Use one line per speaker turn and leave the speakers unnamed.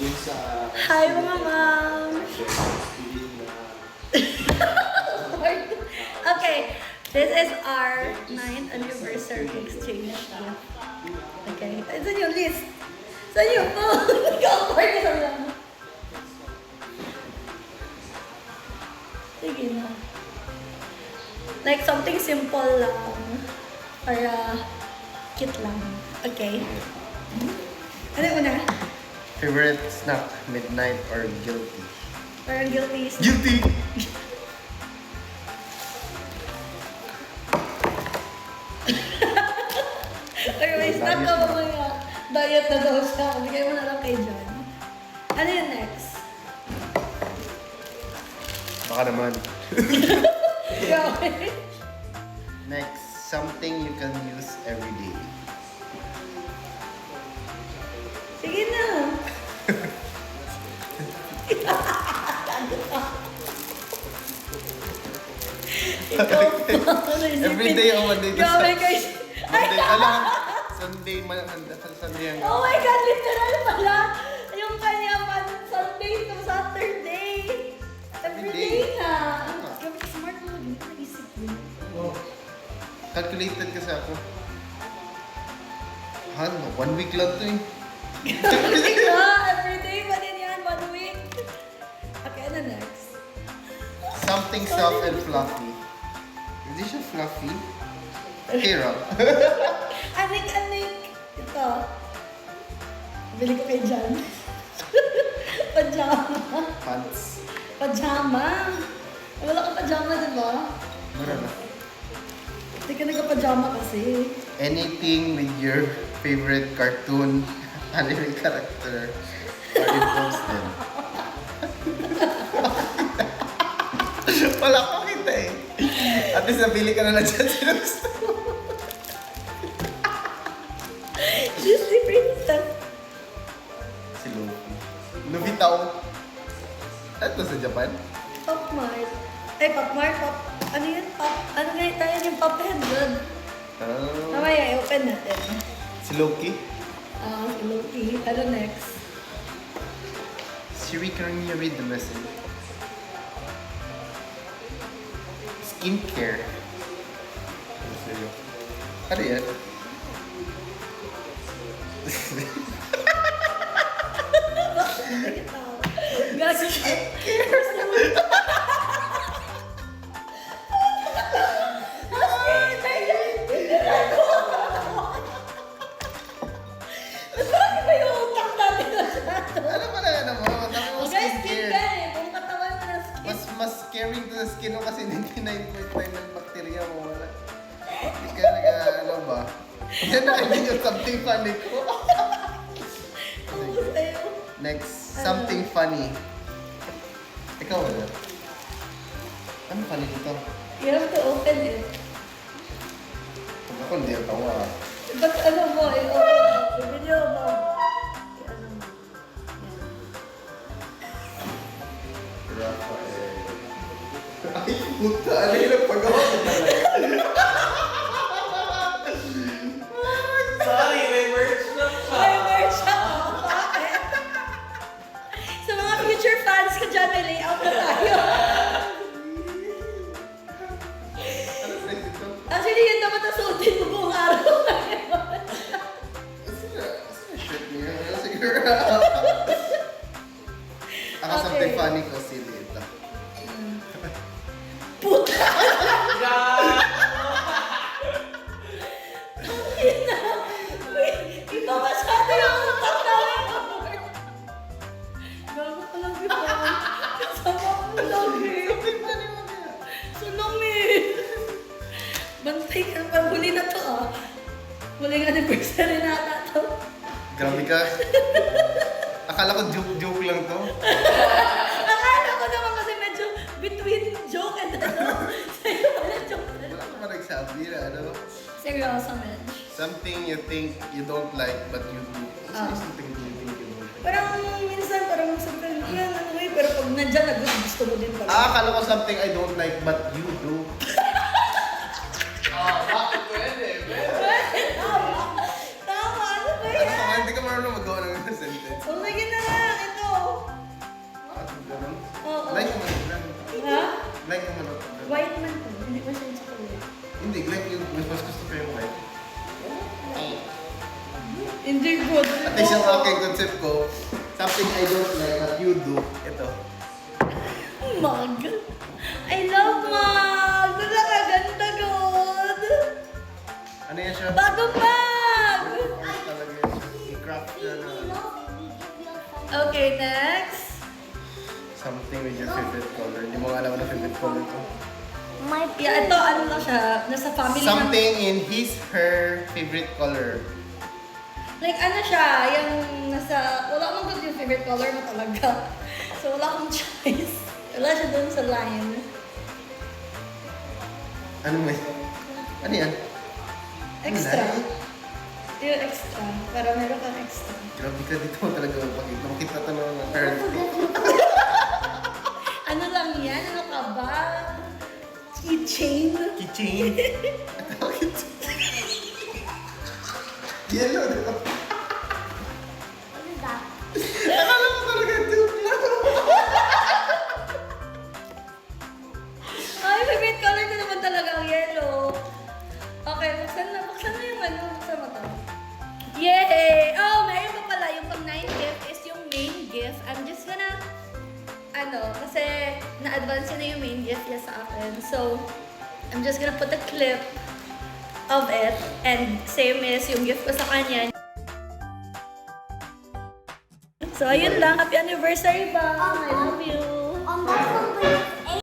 Hi mga ma'am! Okay, this is our 9th anniversary exchange gift. Okay, saan yung list? Saan yung phone? Nag-offer ka sa lang. Sige na. Like something simple lang. Para cute lang. Okay. Ano yung una?
Favorite snack, midnight or guilty?
Parang guilty.
Guilty!
Pero may snack ka mamaya. Diet na daw siya. Bigay mo na lang kay John. Ano yung next?
Baka naman.
Grabe.
Next, something you can use every day.
Sige na. Ikaw pa.
Every day o one day?
Grabe guys.
Monday, alam, Sunday, Sunday ang...
Oh my God, literal pala. Yung kanya man, Sunday to Saturday. Every day na. Grabe, smart mo. Hindi ko naisip yun.
Oh. Calculated kasi ako. Han, 1 week lang to eh.
Every day pa din yan, 1 week. Okay, ano next?
Something soft and fluffy. Hindi siya fluffy. Hero.
Anik-anik. Ito. Bili ko kay John. Pajama.
Pants.
Pajama. Wala ka pajama, di ba?
Meron na.
Hindi ka nagka-pajama kasi.
Anything with your favorite cartoon, anime character, or involves them. Wala ko kita eh. At least nabili ka na lang dyan sino gusto mo.
Disney princess.
Si Luffy. Lubitaw. Ano sa Japan?
Pop Mart. Ay, Pop Mart. Pop. Ano yun? Pop. Ano nga tayo yung Pop Head? Mamaya, i-open natin.
Si Loki.
Si Loki. Ano next?
Siri, can you read the message? Skincare. Ano yan?
Gago. Bakit ba yung utak natin masyado?
Ano ba na yan mo? Sabi mo
Guys, skin
skincare.
ka eh. Kung katawan mo na skin.
Mas caring to the skin mo kasi 99.9 ng bacteria mo wala. Hindi ka ano ba? Yan na hindi yung something funny ko.
Oo, sa'yo.
Next, something funny. Ikaw wala. Ano funny dito?
You have to open it.
Pag ako hindi ang tawa.
Ba't ano mo? I-open mo. I-video mo. I-ano mo.
Rafael. Ay, puta. Ano yung nagpagawa ko talaga?
Sorry, may merch lang siya.
Ay, merch ako. Bakit? Sa mga future fans ko dyan, may layout na tayo.
Ano sa ito?
Actually, yun dapat nasuotin mo buong araw ngayon.
Saan shirt niya? Ano siguro? Ako something
Okay.
funny ko si Lita.
Puta!
Yeah.
Iba masyado yung utak namin. Gago ka lang yun. Kasama ko lang eh.
Something funny mo kaya?
Sunong eh. Bantay ka pa. Huli na to ah. Huli nga anniversary na ata to.
Grabe ka. Akala ko joke lang to.
Akala ko naman kasi medyo between joke and ano. Sa'yo pala joke na.
Wala ka pa nagsabi na ano.
Seryoso, Medj.
Something you think you don't like but you do.
Ah.
Something you think you don't like.
Parang minsan, parang sabi ko, yan, ano eh. Pero pag nandyan na gusto mo din pala.
Akala ko something I don't like but you do.
Bakit pwede?
Tama. Tama, ano ba yan?
Ano ka, hindi ka marunong magawa ng sentence.
Oh my God na, ito good.
At least yung aking concept ko, something I don't like but you do. Ito.
Mug. I love mug. Nakaganda, God.
Ano yan siya?
Bagong mug.
Ano talaga yan siya? I-craft na na.
Okay, next.
Something with your favorite color. Hindi mo alam na favorite color ko.
My
Yeah, ito ano lang siya. Nasa family ng-
Something in his, her favorite color.
Like ano siya, yung nasa, wala akong good yung favorite color mo talaga. So wala akong choice. Wala siya dun sa line.
Ano mo Ano yan?
Extra.
Wala.
Ito yung extra. Para meron kang extra.
Grabe ka dito talaga magpakita. Makita ito ng earth.
Ano lang yan? Ano ka ba? Keychain?
Keychain. Yellow, di ba?
What is that?
Akala ko talaga joke lang.
Ay, favorite color ko naman talaga ang yellow. Okay, buksan na yung ano. Buksan mo to. Yay! Oh, meron pa pala. Yung pang 9 gift is yung main gift. I'm just gonna, kasi na-advance na yung main gift niya sa akin. So, I'm just gonna put a clip of it. And same is yung gift ko sa kanya. So, ayun lang. Happy anniversary ba? I love you.
That's one